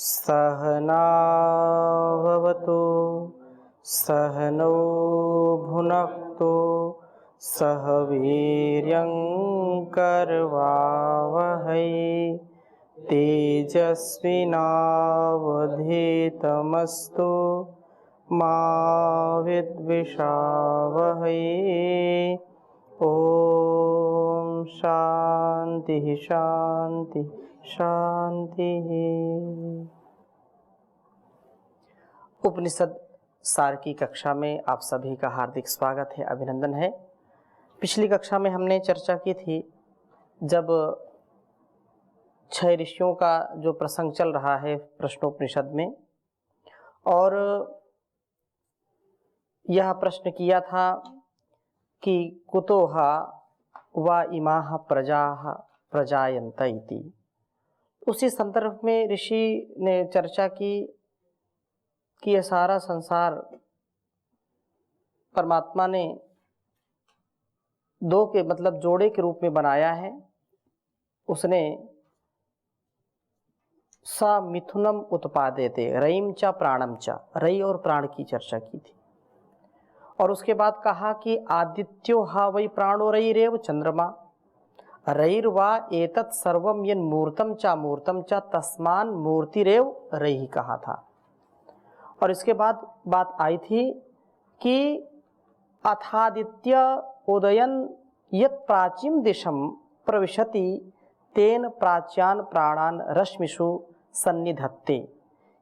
सहनाववतु सहनौ भुनक्तु सह वीर्यं करवावहै तेजस्विनावधीतमस्तु मा विद्विषावहै। ओम शांति शांति शांति। उपनिषद सार की कक्षा में आप सभी का हार्दिक स्वागत है, अभिनंदन है। पिछली कक्षा में हमने चर्चा की थी जब 6 ऋषियों का जो प्रसंग चल रहा है प्रश्नोपनिषद में, और यह प्रश्न किया था कि कुतोहा वा इमाः प्रजाः प्रजायन्त इति। उसी संदर्भ में ऋषि ने चर्चा की कि यह सारा संसार परमात्मा ने दो के मतलब जोड़े के रूप में बनाया है। उसने सा मिथुनम उत्पादेते रयिम च प्राणम च, रयि और प्राण की चर्चा की थी। और उसके बाद कहा कि आदित्यो हा वै प्राणो रयिरेव चंद्रमा रयिर्वा एतत् सर्वम यन् मूर्तम च तस्मान मूर्तिरेव रयि कहा था। और इसके बाद बात आई थी कि अथादित्य उदयन यत् प्राचीन दिशम प्रविशति तेन प्राच्यान प्राणान रश्मिषु सन्निधत्ते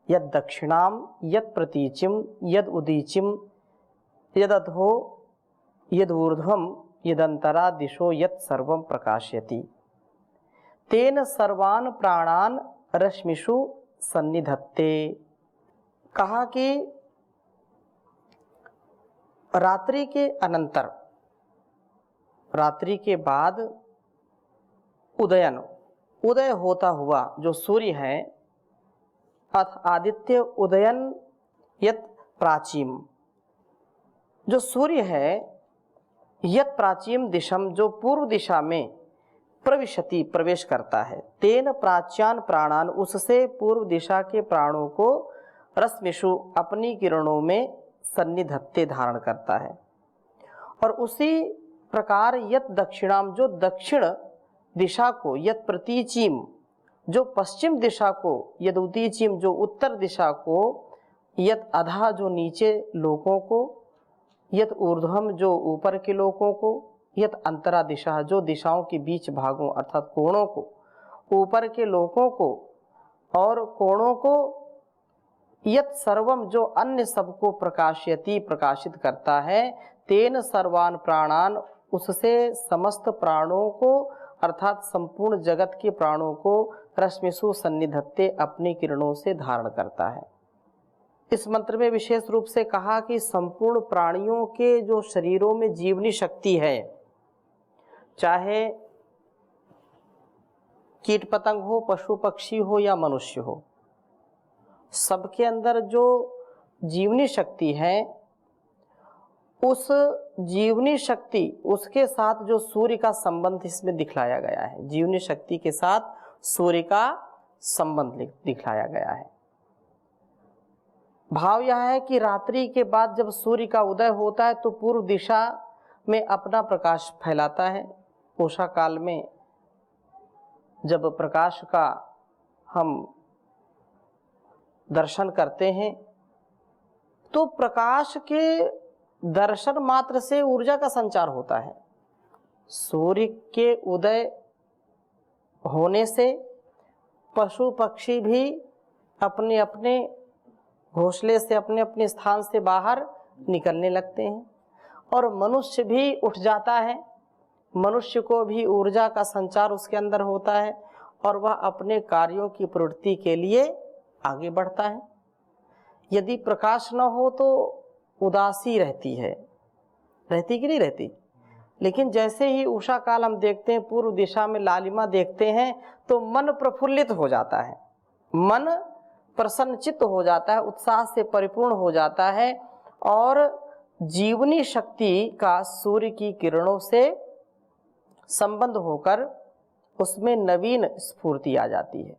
यद दक्षिणाम यद प्रतीचिम यद उदीचिम यदधो यदूर्ध्वम यदंतरा दिशो यत् सर्वं प्रकाशयति तेन सर्वान प्राणान रश्मिषु सन्निधत्ते। कहा कि रात्रि के अनंतर, रात्रि के बाद उदय होता हुआ जो सूर्य है, अथ आदित्य उदयन यत प्राचीम, जो सूर्य है, यत प्राचीम दिशम, जो पूर्व दिशा में प्रविशति प्रवेश करता है, तेन प्राच्यान प्राणान, उससे पूर्व दिशा के प्राणों को रश्मिषु अपनी किरणों में सन्निधत्ते धारण करता है। और उसी प्रकार यत दक्षिणाम, जो दक्षिण दिशा को, यत प्रतीचीम, जो पश्चिम दिशा को, यद उदीचीम, जो उत्तर दिशा को, यत अधा, जो नीचे लोकों को, यत ऊर्ध्वम, जो ऊपर के लोकों को, यत अंतरा दिशा, जो दिशाओं के बीच भागों अर्थात कोणों को, ऊपर के लोकों को और कोणों को, यत सर्वम, जो अन्य सबको प्रकाशयति प्रकाशित करता है, तेन सर्वान प्राणान, उससे समस्त प्राणों को अर्थात संपूर्ण जगत के प्राणों को रश्मिषु सन्निधत्ते अपनी किरणों से धारण करता है। इस मंत्र में विशेष रूप से कहा कि संपूर्ण प्राणियों के जो शरीरों में जीवनी शक्ति है, चाहे कीट पतंग हो, पशु पक्षी हो या मनुष्य हो, सबके अंदर जो जीवनी शक्ति है, उस जीवनी शक्ति, उसके साथ जो सूर्य का संबंध इसमें दिखलाया गया है, जीवनी शक्ति के साथ सूर्य का संबंध दिखलाया गया है। भाव यह है कि रात्रि के बाद जब सूर्य का उदय होता है तो पूर्व दिशा में अपना प्रकाश फैलाता है। उषा काल में जब प्रकाश का हम दर्शन करते हैं तो प्रकाश के दर्शन मात्र से ऊर्जा का संचार होता है। सूर्य के उदय होने से पशु पक्षी भी अपने अपने घोंसले से, अपने अपने स्थान से बाहर निकलने लगते हैं और मनुष्य भी उठ जाता है। मनुष्य को भी ऊर्जा का संचार उसके अंदर होता है और वह अपने कार्यों की प्रवृत्ति के लिए आगे बढ़ता है। यदि प्रकाश न हो तो उदासी रहती है, रहती कि नहीं रहती। लेकिन जैसे ही उषा काल हम देखते हैं, पूर्व दिशा में लालिमा देखते हैं तो मन प्रफुल्लित हो जाता है, मन प्रसन्नचित्त हो जाता है, उत्साह से परिपूर्ण हो जाता है और जीवनी शक्ति का सूर्य की किरणों से संबंध होकर उसमें नवीन स्फूर्ति आ जाती है।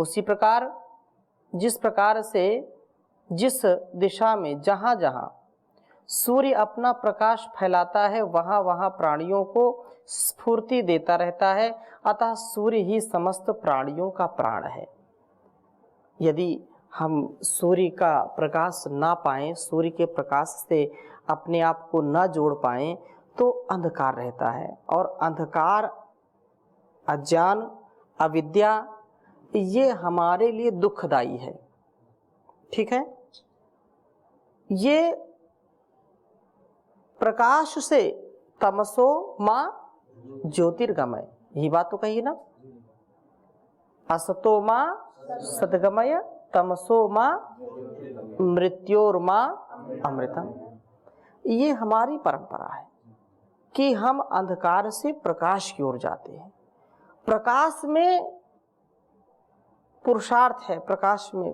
उसी प्रकार जिस प्रकार से जिस दिशा में जहाँ जहाँ सूर्य अपना प्रकाश फैलाता है वहाँ वहाँ प्राणियों को स्फूर्ति देता रहता है, अतः सूर्य ही समस्त प्राणियों का प्राण है। यदि हम सूर्य का प्रकाश ना पाएं, सूर्य के प्रकाश से अपने आप को ना जोड़ पाएं, तो अंधकार रहता है, और अंधकार, अज्ञान, अविद्या ये हमारे लिए दुखदाई है। ठीक है, ये प्रकाश से तमसो माँ ज्योतिर्गमय, यही बात तो कही ना, असतो माँ सद्गमय तमसो माँ मृत्योर्मा अमृतम। ये हमारी परंपरा है कि हम अंधकार से प्रकाश की ओर जाते हैं। प्रकाश में पुरुषार्थ है, प्रकाश में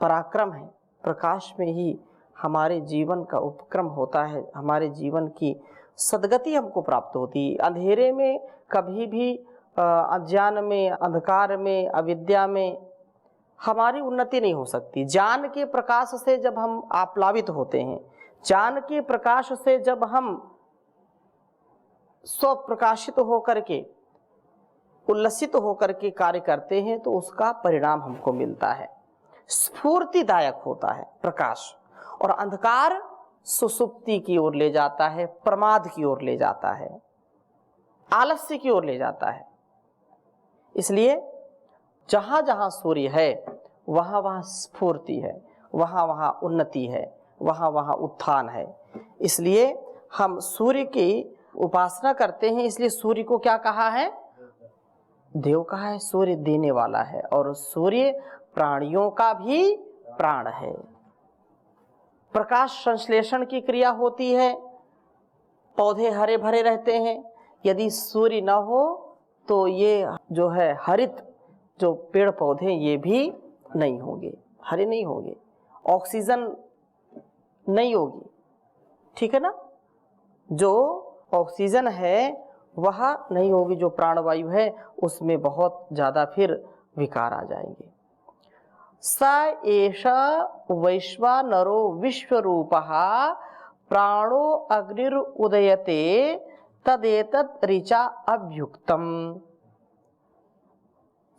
पराक्रम है, प्रकाश में ही हमारे जीवन का उपक्रम होता है, हमारे जीवन की सद्गति हमको प्राप्त होती है। अंधेरे में कभी भी, अज्ञान में, अंधकार में, अविद्या में हमारी उन्नति नहीं हो सकती। ज्ञान के प्रकाश से जब हम आप्लावित होते हैं, ज्ञान के प्रकाश से जब हम स्वप्रकाशित होकर के, उल्लसित होकर के कार्य करते हैं, तो उसका परिणाम हमको मिलता है, स्फूर्तिदायक होता है प्रकाश। और अंधकार सुसुप्ति की ओर ले जाता है, प्रमाद की ओर ले जाता है, आलस्य की ओर ले जाता है। इसलिए जहाँ जहाँ सूर्य है वहाँ वहाँ स्फूर्ति है, वहाँ वहाँ उन्नति है, वहाँ वहाँ उत्थान है। इसलिए हम सूर्य की उपासना करते हैं। इसलिए सूर्य को क्या कहा है? देव कहा है। सूर्य देने वाला है, और सूर्य प्राणियों का भी प्राण है। प्रकाश संश्लेषण की क्रिया होती है, पौधे हरे भरे रहते हैं। यदि सूर्य न हो तो ये जो है हरित जो पेड़ पौधे ये भी नहीं होंगे, हरे नहीं होंगे, ऑक्सीजन नहीं होगी। ठीक है ना, जो ऑक्सीजन है वह नहीं होगी, जो प्राणवायु है उसमें बहुत ज़्यादा फिर विकार आ जाएंगे। स एष वैश्वानरो विश्वरूपः प्राणो अग्निरुदयते तदेतत् ऋचा अभ्युक्तम्।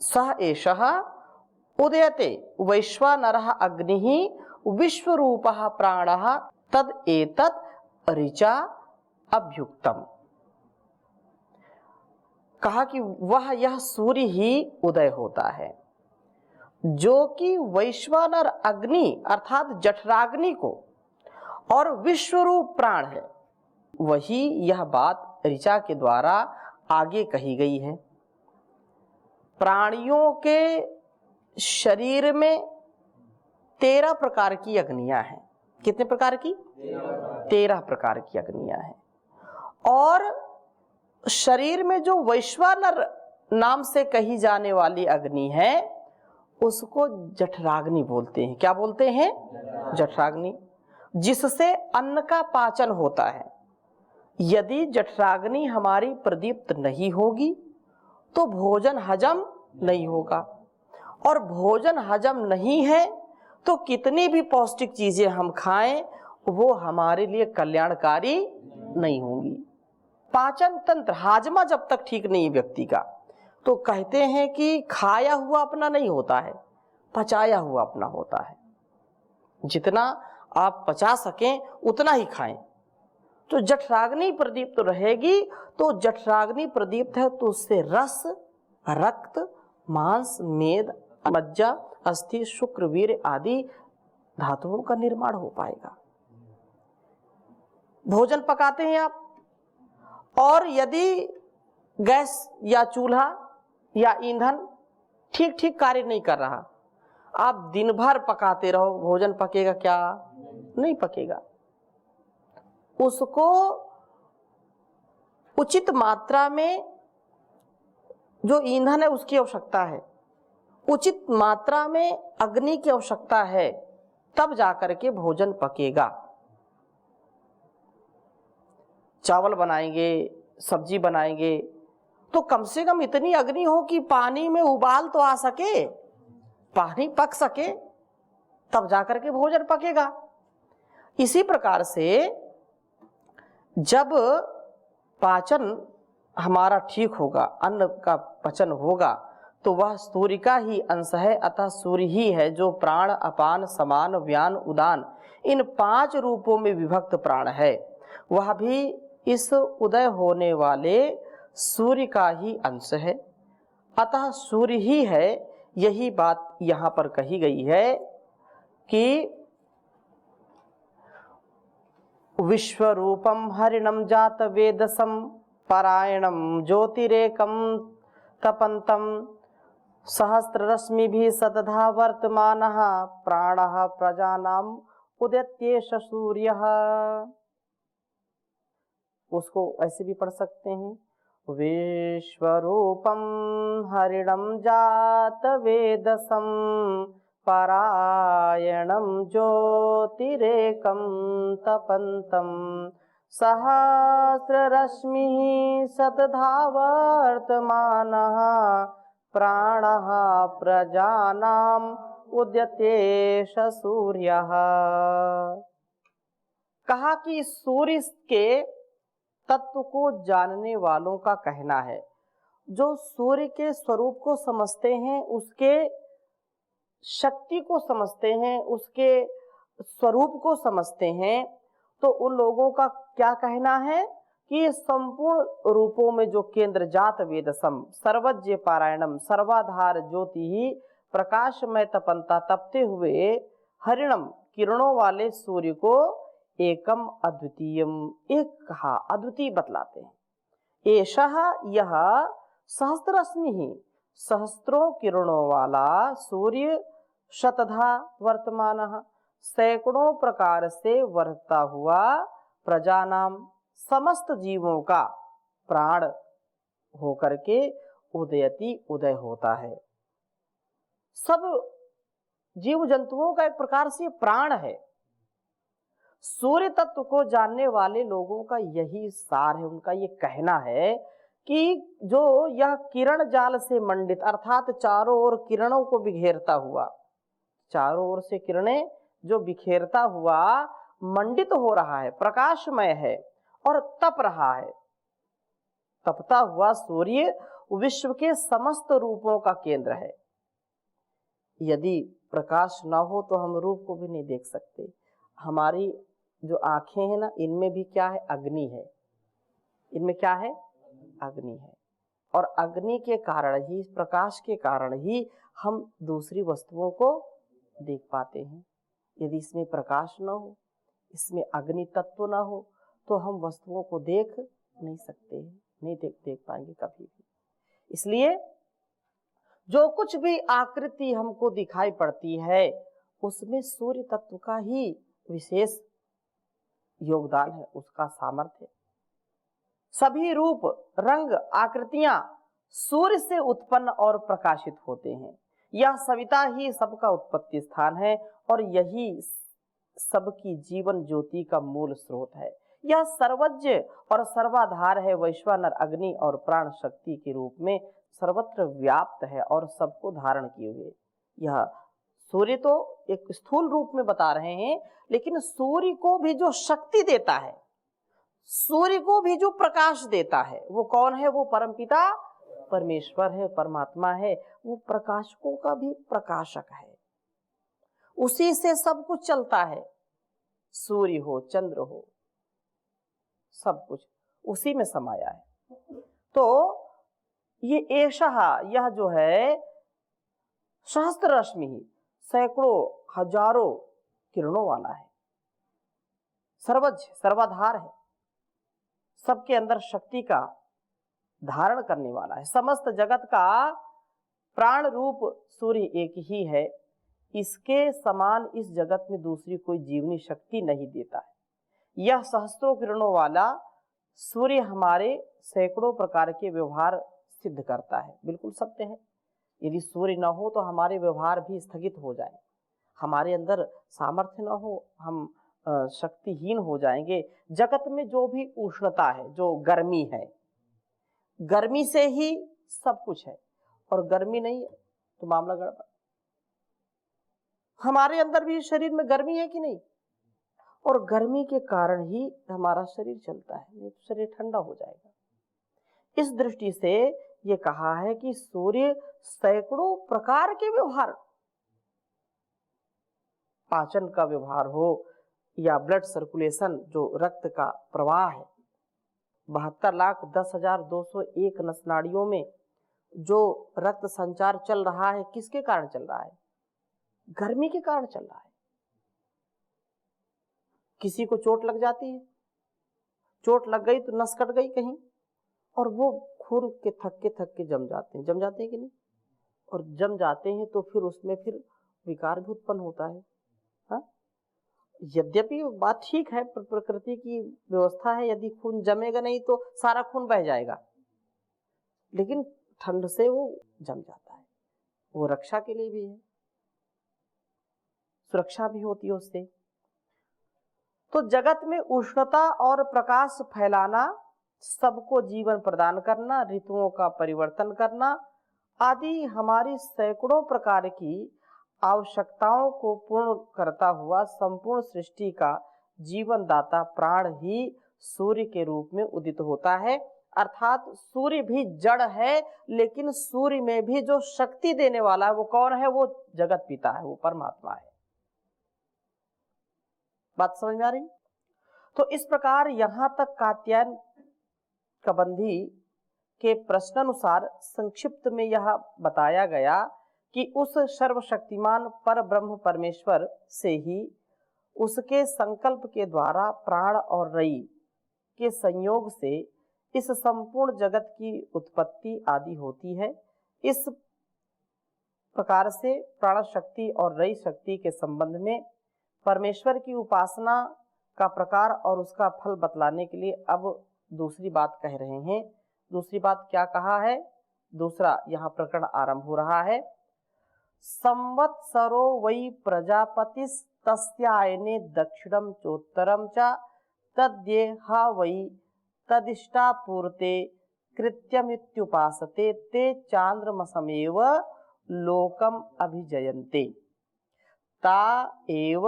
सः एषः उदयते वैश्वानरः अग्निः विश्वरूपः प्राणः तदेतत् ऋचा अभ्युक्तम्। कहा कि वह यह सूर्य ही उदय होता है, जो कि वैश्वानर अग्नि अर्थात जठराग्नि को और विश्वरूप प्राण है। वही यह बात ऋचा के द्वारा आगे कही गई है। प्राणियों के शरीर में 13 प्रकार की अग्नियां हैं। कितने प्रकार की? 13 प्रकार की अग्नियां हैं। और शरीर में जो वैश्वानर नाम से कही जाने वाली अग्नि है उसको जठराग्नि बोलते हैं। क्या बोलते हैं? जठराग्नि, जिससे अन्न का पाचन होता है। यदि जठराग्नि हमारी प्रदीप्त नहीं होगी तो भोजन हजम नहीं होगा, और भोजन हजम नहीं है तो कितनी भी पौष्टिक चीजें हम खाएं वो हमारे लिए कल्याणकारी नहीं होंगी। पाचन तंत्र, हाजमा जब तक ठीक नहीं व्यक्ति का, तो कहते हैं कि खाया हुआ अपना नहीं होता है, पचाया हुआ अपना होता है। जितना आप पचा सकें उतना ही खाएं। तो जठराग्नि प्रदीप्त रहेगी, तो जठराग्नि प्रदीप्त है तो उससे रस, रक्त, मांस, मेद, मज्जा, अस्थि, शुक्र, वीर्य आदि धातुओं का निर्माण हो पाएगा। भोजन पकाते हैं आप, और यदि गैस या चूल्हा या ईंधन ठीक ठीक कार्य नहीं कर रहा, आप दिन भर पकाते रहो, भोजन पकेगा क्या? नहीं पकेगा। उसको उचित मात्रा में जो ईंधन है उसकी आवश्यकता है, उचित मात्रा में अग्नि की आवश्यकता है, तब जाकर के भोजन पकेगा। चावल बनाएंगे, सब्जी बनाएंगे, तो कम से कम इतनी अग्नि हो कि पानी में उबाल तो आ सके, पानी पक सके, तब जाकर के भोजन पकेगा। इसी प्रकार से जब पाचन हमारा ठीक होगा, अन्न का पचन होगा, तो वह सूर्य का ही अंश है, अतः सूर्य ही है जो प्राण, अपान, समान, व्यान, उदान इन 5 रूपों में विभक्त प्राण है। वह भी इस उदय होने वाले सूर्य का ही अंश है, अतः सूर्य ही है। यही बात यहाँ पर कही गई है कि विश्वरूपम हरिणम जात वेदसम परायणम ज्योतिरेकम तपंतम सहस्ररश्मिभिः सतधा वर्तमानः प्राणः प्रजानाम उदयत्येष सूर्यः। उसको ऐसे भी पढ़ सकते हैं, विश्वरूपम हरिणम जात वेदसम परायणम ज्योतिरेकम तपंतम सहस्ररश्मिः सतधा वर्तमानः प्राणः प्रजानाम उद्यतेश सूर्यः। कहा कि सूर्य के तत्व को जानने वालों का कहना है, जो सूर्य के स्वरूप को समझते हैं, उसके शक्ति को समझते हैं, उसके स्वरूप को समझते हैं, तो उन लोगों का क्या कहना है कि संपूर्ण रूपों में जो केंद्र जात वेदसम सर्वज्ञ पारायणम सर्वाधार ज्योति ही प्रकाशमय तपंता तपते हुए हरिणम किरणों वाले सूर्य को एकम अद्वितीयम एक कहा, अद्वितीय बतलाते हैं। एषः यह सहस्ररश्मि ही सहस्त्रों किरणों वाला सूर्य शतधा वर्तमानः सैकड़ों प्रकार से वर्तता हुआ प्रजानाम समस्त जीवों का प्राण होकर के उदयति उदय होता है। सब जीव जंतुओं का एक प्रकार से प्राण है। सूर्य तत्व को जानने वाले लोगों का यही सार है, उनका ये कहना है कि जो यह किरण जाल से मंडित अर्थात चारों ओर किरणों को बिखेरता हुआ, चारों ओर से किरणें जो बिखेरता हुआ मंडित हो रहा है, प्रकाशमय है और तप रहा है, तपता हुआ सूर्य विश्व के समस्त रूपों का केंद्र है। यदि प्रकाश ना हो तो हम रूप को भी नहीं देख सकते। हमारी जो आंखें हैं ना, इनमें भी क्या है, अग्नि है। इनमें क्या है, अग्नि है। और अग्नि के कारण ही, प्रकाश के कारण ही हम दूसरी वस्तुओं को देख पाते हैं। यदि इसमें प्रकाश ना हो, इसमें अग्नि तत्व ना हो, तो हम वस्तुओं को देख नहीं सकते, नहीं देख पाएंगे कभी भी। इसलिए जो कुछ भी आकृति हमको दिखाई पड़ती है, उसमें सूर्य तत्व का ही विशेष योगदान है, उसका सामर्थ्य। सभी रूप, रंग, आकृतियां सूर्य से उत्पन्न और प्रकाशित होते हैं। यह सविता ही सबका उत्पत्ति स्थान है और यही सबकी जीवन ज्योति का मूल स्रोत है। यह सर्वज्ञ और सर्वाधार है, वैश्वानर अग्नि और प्राण शक्ति के रूप में सर्वत्र व्याप्त है और सबको धारण किए हुए। यह सूर्य तो एक स्थूल रूप में बता रहे हैं, लेकिन सूर्य को भी जो शक्ति देता है, सूर्य को भी जो प्रकाश देता है, वो कौन है? वो परमपिता परमेश्वर है, परमात्मा है। वो प्रकाशकों का भी प्रकाशक है, उसी से सब कुछ चलता है। सूर्य हो, चंद्र हो, सब कुछ उसी में समाया है। तो ये एषः, यह जो है सहस्त्र रश्मि ही सैकड़ों हजारों किरणों वाला है, सर्वज्ञ सर्वाधार है, सबके अंदर शक्ति का धारण करने वाला है। समस्त जगत का प्राण रूप सूर्य एक ही है, इसके समान इस जगत में दूसरी कोई जीवनी शक्ति नहीं देता है। यह सहस्त्रों किरणों वाला सूर्य हमारे सैकड़ों प्रकार के व्यवहार सिद्ध करता है। बिल्कुल सत्य है। यदि सूर्य न हो तो हमारे व्यवहार भी स्थगित हो जाए, हमारे अंदर सामर्थ्य न हो, हम शक्तिहीन हो जाएंगे। जगत में जो भी उष्णता है, जो गर्मी है, गर्मी से ही सब कुछ है, और गर्मी नहीं है तो मामला गड़बड़। हमारे अंदर भी शरीर में गर्मी है कि नहीं, और गर्मी के कारण ही हमारा शरीर चलता है, नहीं तो शरीर ठंडा हो जाएगा। इस दृष्टि से ये कहा है कि सूर्य सैकड़ों प्रकार के व्यवहार, पाचन का व्यवहार हो या ब्लड सर्कुलेशन जो रक्त का प्रवाह है, 72,10,201 नसनाड़ियों में जो रक्त संचार चल रहा है, किसके कारण चल रहा है? गर्मी के कारण चल रहा है। किसी को चोट लग जाती है, चोट लग गई तो नस कट गई कहीं, और वो खून के थक के जम जाते हैं कि नहीं, और जम जाते हैं तो फिर उसमें फिर विकार भी उत्पन्न होता है। हाँ, यद्यपि बात ठीक है, प्रकृति की व्यवस्था है, यदि खून जमेगा नहीं तो सारा खून बह जाएगा, लेकिन ठंड से वो जम जाता है। वो रक्षा के लिए भी है, सुरक्षा भी होती है उससे। तो जगत में उष्णता और प्रकाश फैलाना, सबको जीवन प्रदान करना, ऋतुओं का परिवर्तन करना आदि हमारी सैकड़ों प्रकार की आवश्यकताओं को पूर्ण करता हुआ संपूर्ण सृष्टि का जीवन दाता प्राण ही सूर्य के रूप में उदित होता है। अर्थात सूर्य भी जड़ है, लेकिन सूर्य में भी जो शक्ति देने वाला है वो कौन है? वो जगत पिता है, वो परमात्मा है। बात समझ में आ रही? तो इस प्रकार यहां तक कात्यायन कबंधी के प्रश्नानुसार संक्षिप्त में यह बताया गया कि उस सर्वशक्तिमान पर ब्रह्म परमेश्वर से ही उसके संकल्प के द्वारा प्राण और रई के संयोग से इस संपूर्ण जगत की उत्पत्ति आदि होती है। इस प्रकार से प्राण शक्ति और रई शक्ति के संबंध में परमेश्वर की उपासना का प्रकार और उसका फल बतलाने के लिए अब दूसरी बात कह रहे हैं। दूसरी बात क्या कहा है? दूसरा यहाँ प्रकरण आरंभ हो रहा है। संवत्सरो वै प्रजापतिस् तस्यायने दक्षिणम चोत्तरम च तद्येहा वै तदिष्टापूर्ते कृत्यमित्युपासते ते चांद्रमसमेव लोकम अभिजयन्ते ता एव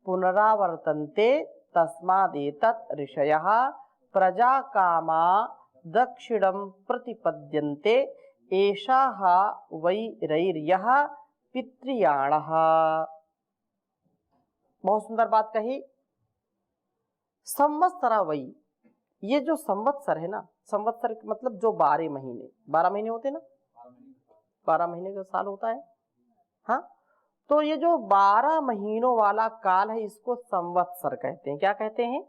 पुनरावर्तन्ते तस्मादेतत् ऋषयः प्रजा कामा दक्षिणं प्रतिपद्यन्ते एषाः वै रैर्यः पितृयाणः। बहुत सुंदर बात कही। संवत्सरा वै, ये जो संवत्सर है ना, संवत्सर मतलब जो 12 महीने, 12 महीने होते ना, 12 महीने का साल होता है। हाँ, तो ये जो 12 महीनों वाला काल है इसको संवत्सर कहते हैं। क्या कहते हैं?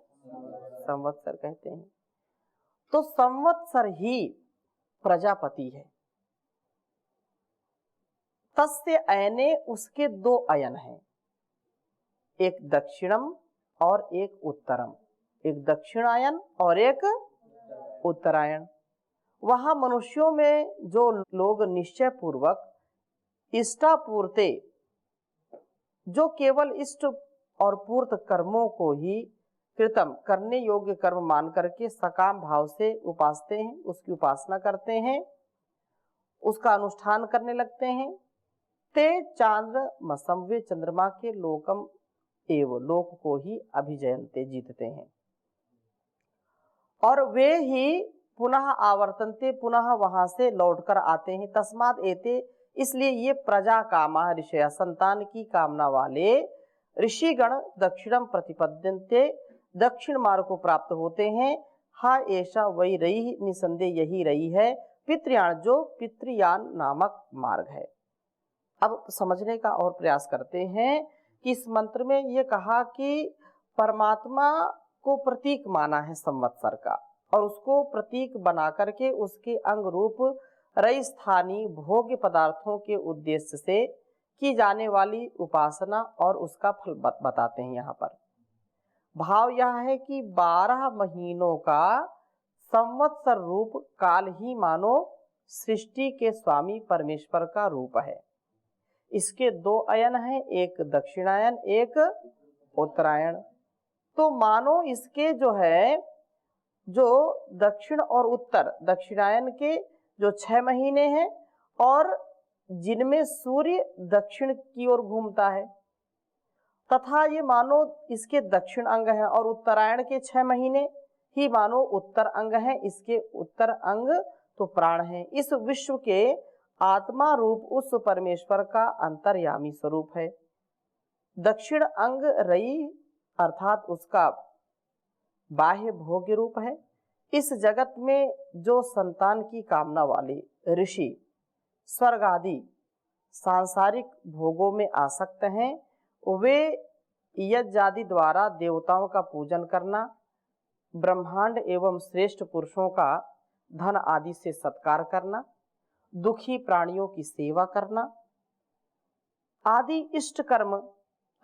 संवत्सर कहते हैं। तो संवत्सर ही प्रजापति है। तस्य अयने, उसके 2 अयन हैं, एक दक्षिणम और एक उत्तरम। एक दक्षिणायन और एक उत्तरायण। वहां मनुष्यों में जो लोग निश्चय पूर्वक इष्टापूर्ते, जो केवल इष्ट और पूर्त कर्मों को ही कृतम करने योग्य कर्म मान करके सकाम भाव से उपासते हैं, उसकी उपासना करते हैं, उसका अनुष्ठान करने लगते हैं, ते चांद्र मसम, वे चंद्रमा के लोकम एवं लोक को ही अभिजयन्ते, जीतते हैं, और वे ही पुनः आवर्तनते, पुनः वहां से लौटकर आते हैं। तस्माद एते, इसलिए ये प्रजा कामा ऋषय, संतान की कामना वाले ऋषिगण दक्षिणम प्रतिपद्यन्ते, दक्षिण मार्ग को प्राप्त होते हैं। हा ऐसा वही रही, निसंदेह यही रही है, पितृयान, जो पितृयान नामक मार्ग है। अब समझने का और प्रयास करते हैं कि इस मंत्र में ये कहा कि परमात्मा को प्रतीक माना है संवत्सर का, और उसको प्रतीक बना करके उसके अंग रूप रई स्थानीय भोग्य पदार्थों के उद्देश्य से की जाने वाली उपासना और उसका फल बताते हैं। यहाँ पर भाव यह है कि 12 महीनों का संवत्सर रूप काल ही मानो सृष्टि के स्वामी परमेश्वर का रूप है। इसके 2 अयन हैं, एक दक्षिणायन एक उत्तरायण। तो मानो इसके जो है जो दक्षिण और उत्तर दक्षिणायन के जो 6 महीने हैं और जिनमें सूर्य दक्षिण की ओर घूमता है, तथा ये मानो इसके दक्षिण अंग है, और उत्तरायण के 6 महीने ही मानो उत्तर अंग है, इसके उत्तर अंग तो प्राण है। इस विश्व के आत्मा रूप उस परमेश्वर का अंतर्यामी स्वरूप है। दक्षिण अंग रई अर्थात उसका बाह्य भोग्य रूप है। इस जगत में जो संतान की कामना वाले ऋषि स्वर्ग आदि सांसारिक भोगों में आसक्त हैं, वे यज्ञादि द्वारा देवताओं का पूजन करना, ब्रह्मांड एवं श्रेष्ठ पुरुषों का धन आदि से सत्कार करना, दुखी प्राणियों की सेवा करना आदि इष्ट कर्म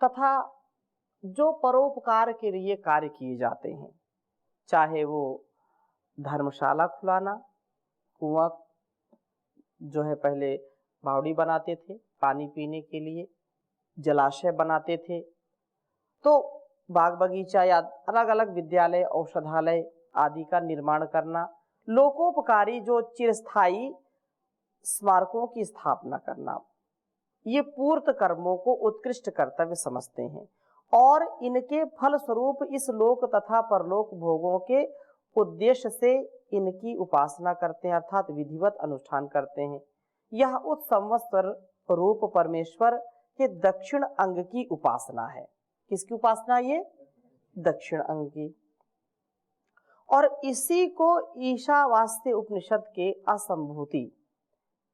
तथा जो परोपकार के लिए कार्य किए जाते हैं, चाहे वो धर्मशाला खुलाना, कुआं जो है पहले बावड़ी बनाते थे पानी पीने के लिए, जलाशय बनाते थे, तो बाग बगीचा या अलग अलग विद्यालय औषधालय आदि का निर्माण करना, लोकोपकारी जो चिरस्थायी स्मारकों की स्थापना करना, ये पूर्त कर्मों को उत्कृष्ट कर्तव्य समझते हैं और इनके फल स्वरूप इस लोक तथा परलोक भोगों के उद्देश्य से इनकी उपासना करते हैं, अर्थात विधिवत अनुष्ठान करते हैं। यह उस संवत्सर रूप परमेश्वर के दक्षिण अंग की उपासना है। किसकी उपासना? ये दक्षिण अंग की। और इसी को ईशावास्य उपनिषद के असंभूति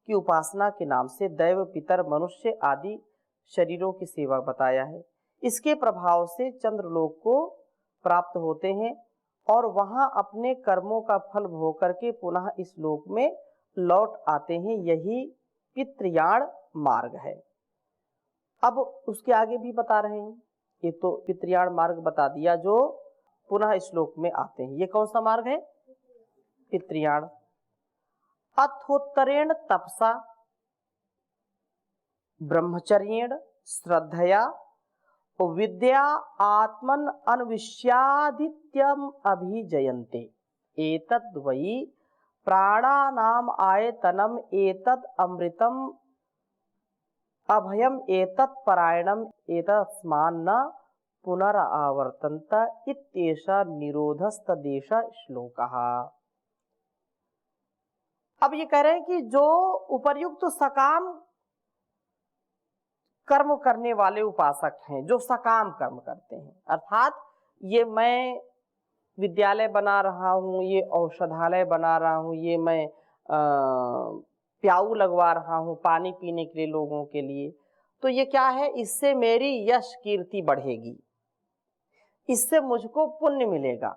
की उपासना के नाम से दैव पितर मनुष्य आदि शरीरों की सेवा बताया है। इसके प्रभाव से चंद्रलोक को प्राप्त होते हैं और वहां अपने कर्मों का फल भोग करके पुनः इस लोक में लौट आते हैं। यही पितृयाण मार्ग है। अब उसके आगे भी बता रहे हैं। ये तो पितृयाण मार्ग बता दिया जो पुनः इस लोक में आते हैं। ये कौन सा मार्ग है? पितृयाण। अथोत्तरेण तपसा ब्रह्मचर्येण श्रद्धया विद्या आत्मन अन्विष्यादित्यम अभिजयन्ते एतद् वै प्राणानाम आयतनम एतद् अमृतम अभयम एतत् परायणम एतस्मान्न पुनरावर्तन्त इत्येषा निरोधस्तदेश श्लोकः। अब ये कह रहे हैं कि जो उपर्युक्त सकाम कर्म करने वाले उपासक हैं, जो सकाम कर्म करते हैं, अर्थात ये मैं विद्यालय बना रहा हूँ, ये औषधालय बना रहा हूँ, ये मैं प्याऊ लगवा रहा हूँ पानी पीने के लिए लोगों के लिए, तो ये क्या है? इससे मेरी यश कीर्ति बढ़ेगी, इससे मुझको पुण्य मिलेगा,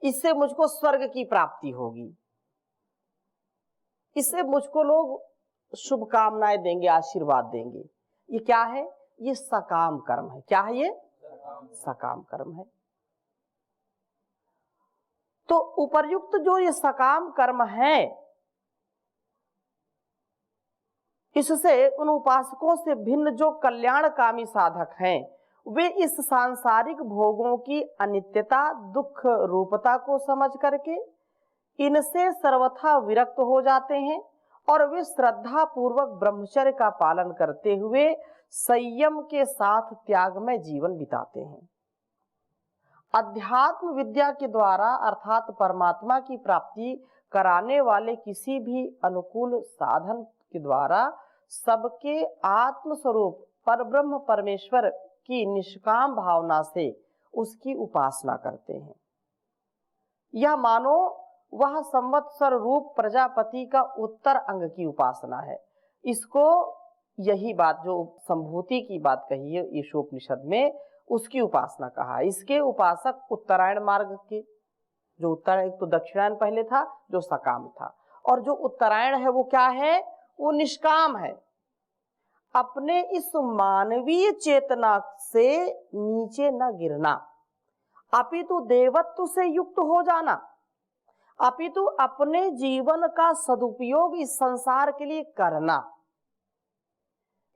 इससे मुझको स्वर्ग की प्राप्ति होगी, इससे मुझको लोग शुभकामनाएं देंगे, आशीर्वाद देंगे। ये क्या है? ये सकाम कर्म है। क्या है ये? सकाम कर्म है। तो उपर्युक्त जो ये सकाम कर्म है, इससे उन उपासकों से भिन्न जो कल्याणकामी साधक हैं, वे इस सांसारिक भोगों की अनित्यता दुख रूपता को समझ करके इनसे सर्वथा विरक्त हो जाते हैं और वे श्रद्धा पूर्वक ब्रह्मचर्य का पालन करते हुए संयम के साथ त्यागमय जीवन बिताते हैं। अध्यात्म विद्या के द्वारा अर्थात परमात्मा की प्राप्ति कराने वाले किसी भी अनुकूल साधन के द्वारा सबके आत्म स्वरूप परब्रह्म परमेश्वर की निष्काम भावना से उसकी उपासना करते हैं। यह मानो वह संवत्सर रूप प्रजापति का उत्तर अंग की उपासना है। इसको यही बात जो संभूति की बात कही है ईशोपनिषद में, उसकी उपासना कहा। इसके उपासक उत्तरायण मार्ग के, जो उत्तरायण, एक तो दक्षिणायन पहले था जो सकाम था, और जो उत्तरायण है वो क्या है? वो निष्काम है। अपने इस मानवीय चेतना से नीचे न गिरना, अपितु देवत्व से युक्त हो जाना, अपितु अपने जीवन का सदुपयोग इस संसार के लिए करना,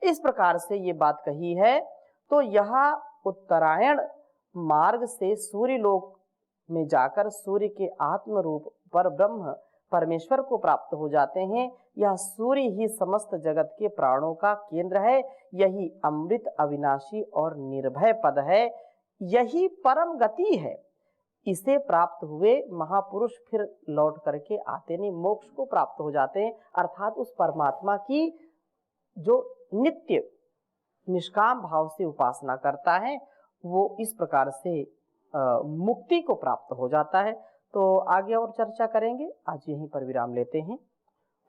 इस प्रकार से ये बात कही है। तो यह उत्तरायण मार्ग से सूर्य लोक में जाकर सूर्य के आत्म रूप पर ब्रह्म परमेश्वर को प्राप्त हो जाते हैं। यह सूर्य ही समस्त जगत के प्राणों का केंद्र है। यही अमृत अविनाशी और निर्भय पद है। यही परम गति है। इसे प्राप्त हुए महापुरुष फिर लौट करके आते नहीं, मोक्ष को प्राप्त हो जाते हैं। अर्थात उस परमात्मा की जो नित्य निष्काम भाव से उपासना करता है वो इस प्रकार से मुक्ति को प्राप्त हो जाता है। तो आगे और चर्चा करेंगे, आज यहीं पर विराम लेते हैं।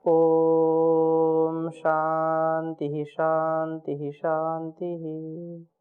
ओम शांति शांति शांति।